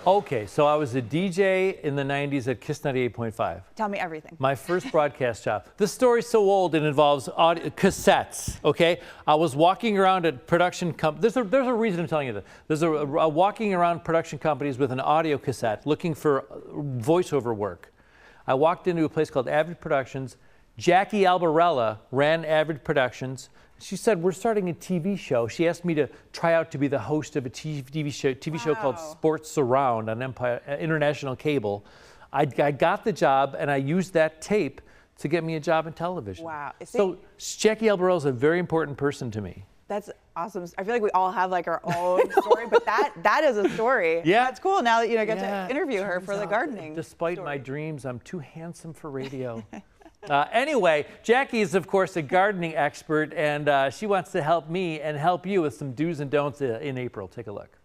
Okay, so I was a DJ in the 90s at Kiss 98.5. Tell me everything. My first broadcast job. This story's so old it involves cassettes, okay? I was walking around at production companies. There's a reason I'm telling you this. There's a walking around production companies with an audio cassette looking for voiceover work. I walked into a place called Avid Productions. Jackie Albarella ran Avid Productions. She said, we're starting a TV show. She asked me to try out to be the host of a TV show called Sports Surround on Empire International Cable. I got the job, and I used that tape to get me a job in television. Wow. So Jackie Albarella is a very important person to me. That's awesome. I feel like we all have like our own story, but that is a story. Yeah. That's cool. Now that you get to interview her for the gardening. Despite my dreams, I'm too handsome for radio. Anyway, Jackie is, of course, a gardening expert, and she wants to help me and help you with some do's and don'ts in April. Take a look.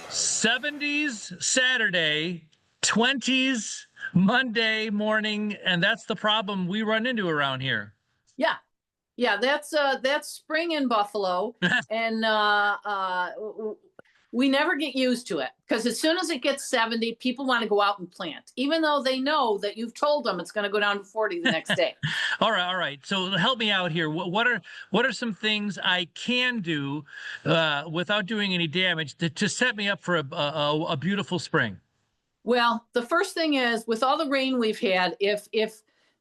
70s Saturday, 20s Monday morning, and that's the problem we run into around here. Yeah, that's spring in Buffalo, and we never get used to it because as soon as it gets 70, people want to go out and plant, even though they know that you've told them it's going to go down to 40 the next day. All right. So help me out here. What are some things I can do without doing any damage to set me up for a beautiful spring? Well, the first thing is, with all the rain we've had, if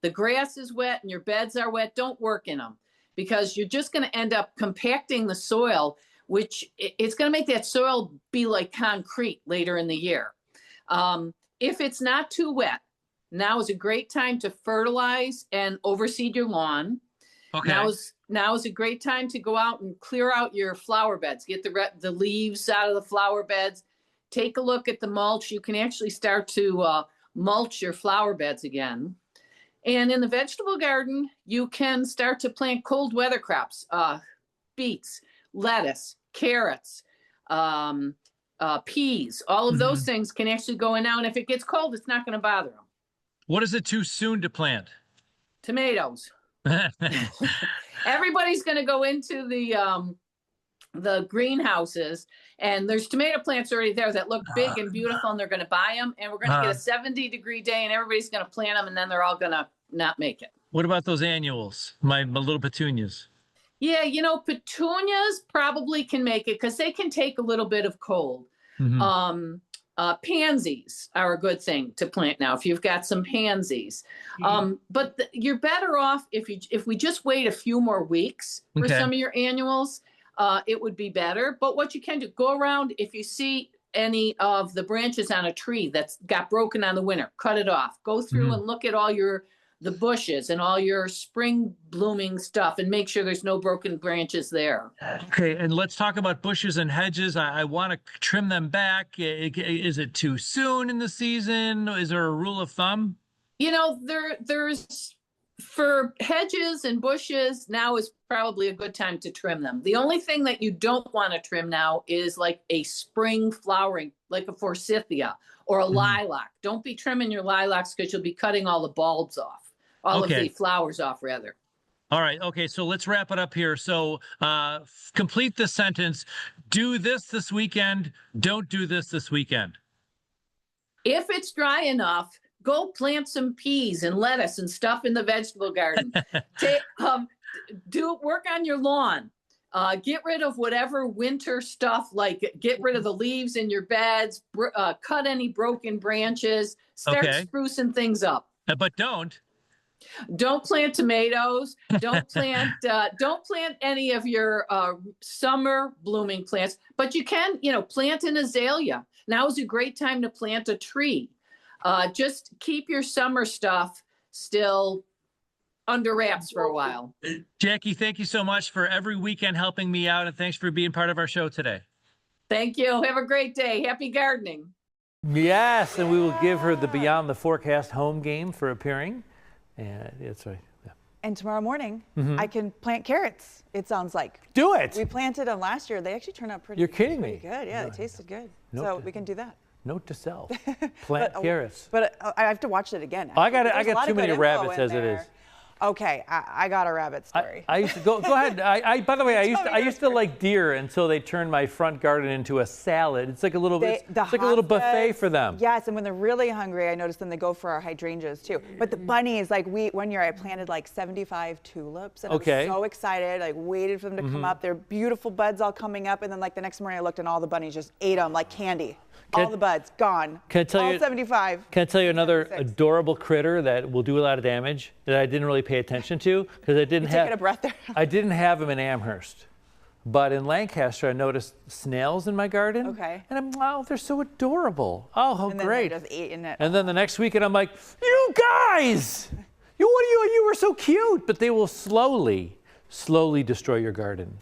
the grass is wet and your beds are wet, don't work in them because you're just going to end up compacting the soil, which it's going to make that soil be like concrete later in the year. If it's not too wet, now is a great time to fertilize and overseed your lawn. Okay. Now is a great time to go out and clear out your flower beds, get the leaves out of the flower beds. Take a look at the mulch. You can actually start to mulch your flower beds again. And in the vegetable garden, you can start to plant cold weather crops, beets, lettuce, carrots, peas. All of those things can actually go in now. And if it gets cold, it's not going to bother them. What is it too soon to plant? Tomatoes. Everybody's going to go into the greenhouses, and there's tomato plants already there that look big and beautiful, and they're going to buy them. And we're going to get a 70-degree day, and everybody's going to plant them, and then they're all going to not make it. What about those annuals, my little petunias? Yeah, petunias probably can make it because they can take a little bit of cold. Pansies are a good thing to plant now if you've got some pansies. But you're better off if we just wait a few more weeks for some of your annuals. It would be better. But what you can do, go around, if you see any of the branches on a tree that's got broken on the winter, cut it off. Go through and look at all the bushes and all your spring blooming stuff and make sure there's no broken branches there. Okay, and let's talk about bushes and hedges. I want to trim them back. Is it too soon in the season? Is there a rule of thumb? There's for hedges and bushes, now is probably a good time to trim them. The only thing that you don't want to trim now is like a spring flowering, like a forsythia or a lilac. Don't be trimming your lilacs because you'll be cutting all the bulbs off, of the flowers off, rather. All right. Okay. So let's wrap it up here. So complete the sentence. Do this weekend. Don't do this weekend. If it's dry enough, go plant some peas and lettuce and stuff in the vegetable garden. Work on your lawn. Get rid of whatever winter stuff, like get rid of the leaves in your beds, cut any broken branches, start sprucing things up. But don't plant tomatoes. Don't plant any of your summer blooming plants, but you can, plant an azalea. Now is a great time to plant a tree. Just keep your summer stuff still under wraps for a while. Jackie, thank you so much for every weekend helping me out, and thanks for being part of our show today. Thank you. Have a great day. Happy gardening. Yes, and we will give her the Beyond the Forecast home game for appearing. And that's right. Yeah. And tomorrow morning, I can plant carrots, it sounds like. Do it. We planted them last year. They actually turned out pretty You're kidding me. Good. Yeah, they tasted good. So we can do that. Note to self: plant carrots. But I have to watch it again. I got too many rabbits as it is. Okay, I got a rabbit story. I used to go ahead. By the way, I used to like deer until they turned my front garden into a salad. It's like a little it's like a little buffet for them. Yes, and when they're really hungry, I noticed them, they go for our hydrangeas too. But the bunnies, like one year I planted like 75 tulips, and I was so excited. I waited for them to come up. They're beautiful buds all coming up, and then like the next morning I looked and all the bunnies just ate them like candy. All the buds gone. Can I tell all you? 75. Can I tell you another adorable critter that will do a lot of damage that I didn't really pay attention to because I didn't have. Taking a breath there. I didn't have them in Amherst, but in Lancaster I noticed snails in my garden. Okay. And oh, they're so adorable. Oh, how and then great! They're just eating it. And then the next weekend I'm like, you guys, you were so cute, but they will slowly destroy your garden.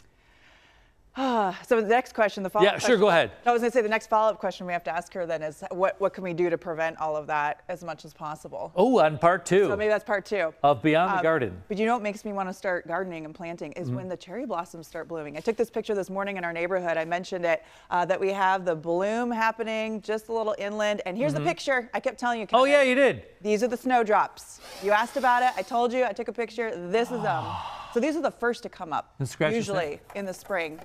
So the next question, the follow-up question. Yeah, sure, go ahead. I was going to say the next follow-up question we have to ask her then is what can we do to prevent all of that as much as possible? Oh, on part 2. So maybe that's part 2. Of Beyond the Garden. But you know what makes me want to start gardening and planting is when the cherry blossoms start blooming. I took this picture this morning in our neighborhood. I mentioned it, that we have the bloom happening just a little inland. And here's the picture. I kept telling you, Kevin. Oh, yeah, you did. These are the snowdrops. You asked about it. I told you. I took a picture. This is them. So these are the first to come up, usually in the spring.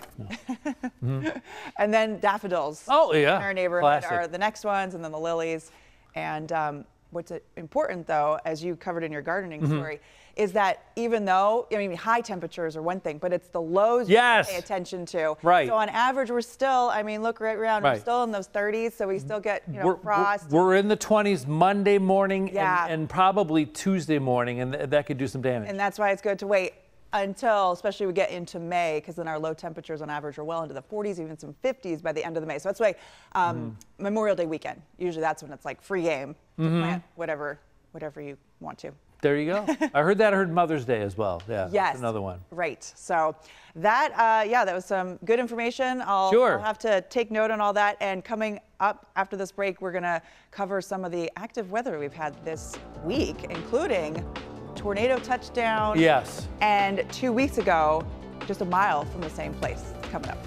No. And then daffodils in our neighborhood are the next ones, and then the lilies. And what's important, though, as you covered in your gardening story, is that even though, I mean, high temperatures are one thing, but it's the lows you pay attention to. Right. So on average, we're still, I mean, look right around, we're still in those 30s, so we still get, frost. We're in the 20s Monday morning and probably Tuesday morning, and that could do some damage. And that's why it's good to wait until, especially we get into May, because then our low temperatures on average are well into the 40s, even some 50s by the end of the May. So that's why Memorial Day weekend, usually that's when it's like free game to plant whatever you want to. There you go. I heard Mother's Day as well. Yeah, yes, that's another one. Right. So that, that was some good information. I'll have to take note on all that. And coming up after this break, we're going to cover some of the active weather we've had this week, including tornado touchdown. Yes. And 2 weeks ago, just a mile from the same place. It's coming up.